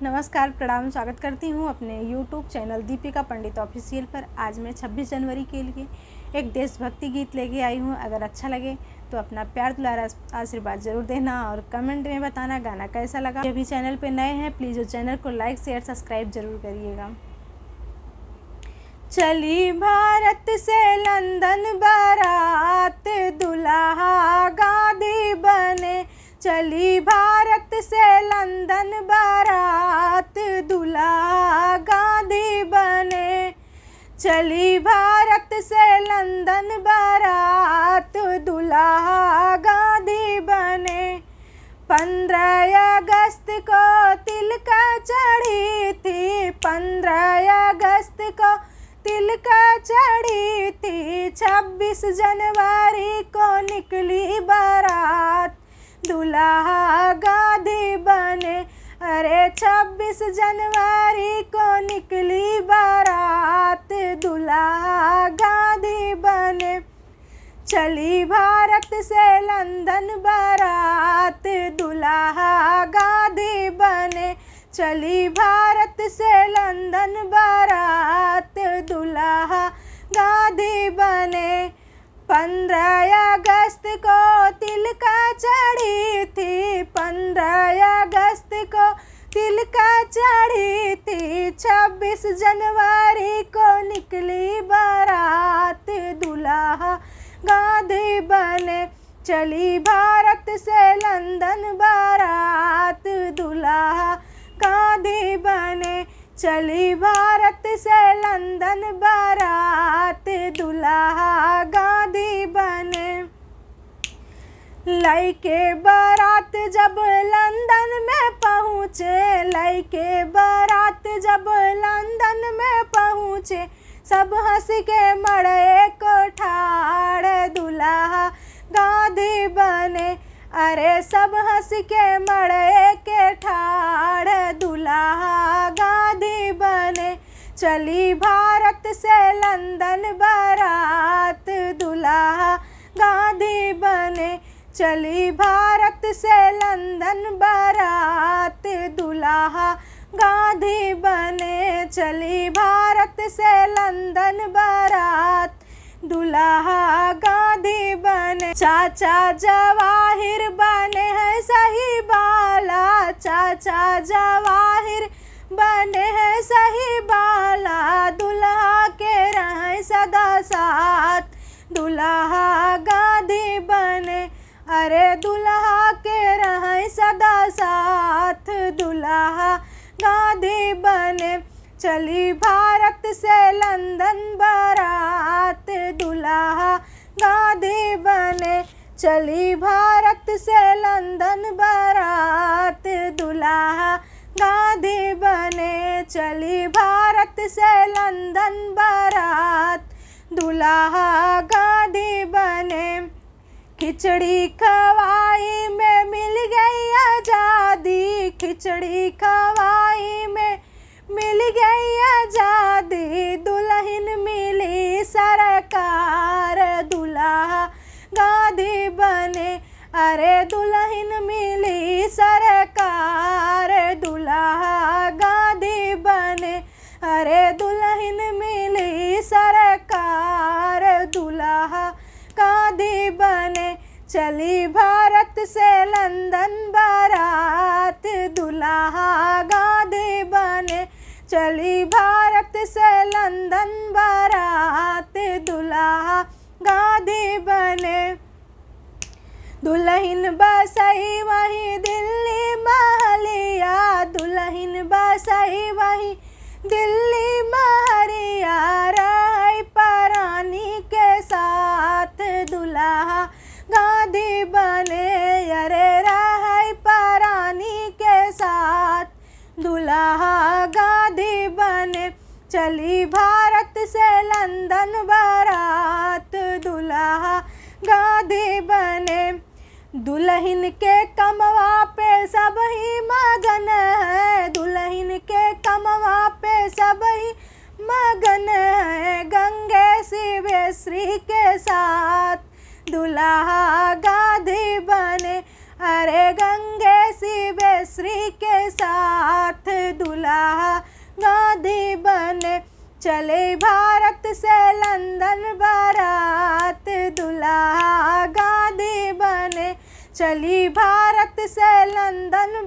नमस्कार, प्रणाम, स्वागत करती हूँ अपने YouTube चैनल दीपिका पंडित ऑफिशियल पर। आज मैं 26 जनवरी के लिए एक देशभक्ति गीत लेके आई हूँ। अगर अच्छा लगे तो अपना प्यार दुलारा आशीर्वाद ज़रूर देना और कमेंट में बताना गाना कैसा लगा। ये भी चैनल पे नए हैं, प्लीज़ उस चैनल को लाइक शेयर सब्सक्राइब ज़रूर करिएगा। चली भारत से लंदन बारात, दुल्हा गांधी बने। चली भारत से लंदन बारात, दुल्हा गांधी बने। चली भारत से लंदन बारात, दुल्हा गांधी बने। 15 अगस्त को तिलक चढ़ी थी, 15 अगस्त को तिलक चढ़ी थी। 26 जनवरी को निकली बारात, दुल्हा गांधी बने। अरे 26 जनवरी को निकली बारात, दुल्हा गांधी बने। चली भारत से लंदन बारात, दुल्हा गांधी बने। चली भारत से लंदन बारात, दुल्हा गांधी बने। 15 अगस्त को तिलक चढ़ी थी, 15 अगस्त को तिलक चढ़ी थी। 26 जनवरी को निकली बारात, दुल्हा गांधी बने। चली भारत से लंदन बारात, दुल्हा गांधी बने। चली भारत से लंदन बारात, दुल्हा गांधी बने। लइके बारात जब लंदन में पहुँचे, लइके बारात जब लंदन में पहुँचे। सब हंस के मड़े को ठाड़, दुल्हा गांधी बने। अरे सब हंस के मड़े के ठाड़, दुल्हा गांधी बने। चली भारत से लंदन बारात, दुल्हा गांधी बने। चली भारत से लंदन बारात, दुल्हा गांधी बने। चली भारत से लंदन बारात, दुल्हा गांधी बने। चाचा जवाहिर बने हैं सही बाला, चाचा जवाहिर बने हैं सही बाला। दुल्हा के रहें सदा साथ, दुल्हा गांधी बने। अरे दुल्हा के रहें सदा साथ, दुल्हा गांधी बने। चली भारत से लंदन बारात, दुल्हा गांधी बने। चली भारत से लंदन बारात, दुल्हा गांधी बने। चली भारत से लंदन बारात, दुल्हा गांधी बने। खिचड़ी खवाई में मिल गई आज़ादी, खिचड़ी खवाई में मिल गई आज़ादी। दुल्हन मिली सरकार, दुल्हा गांधी बने। अरे दुल्हन मिली सरकार, दुल्हा गांधी बने। अरे दुल्हन मिली सरकार, दुल्हा गांधी बने। चली भारत से लंदन बारात, दुल्हा गांधी बने। चली भारत से लंदन बारात, दुल्हा गांधी बने। दुल्हन बसई वहीं दिल्ली महलिया, दुल्हन बसई वहीं दिल्ली महरिया। रही परानी के साथ, दुल्हा गांधी बने। अरे रही परानी के साथ, दुल्हा गांधी बने। चली भारत से लंदन बारात, दुल्हा गांधी बने। दुल्हन के कमवा पे सब ही मगन है, दुल्हन के कमवा पे सब ही मगन है। गंगे शिवेश्री के साथ, दुल्हा गांधी बने। अरे गंगे शिव देवेश्री के साथ दुल्हा गांधी बने। चले भारत से लंदन बारात, दुल्हा गांधी बने। चली भारत से लंदन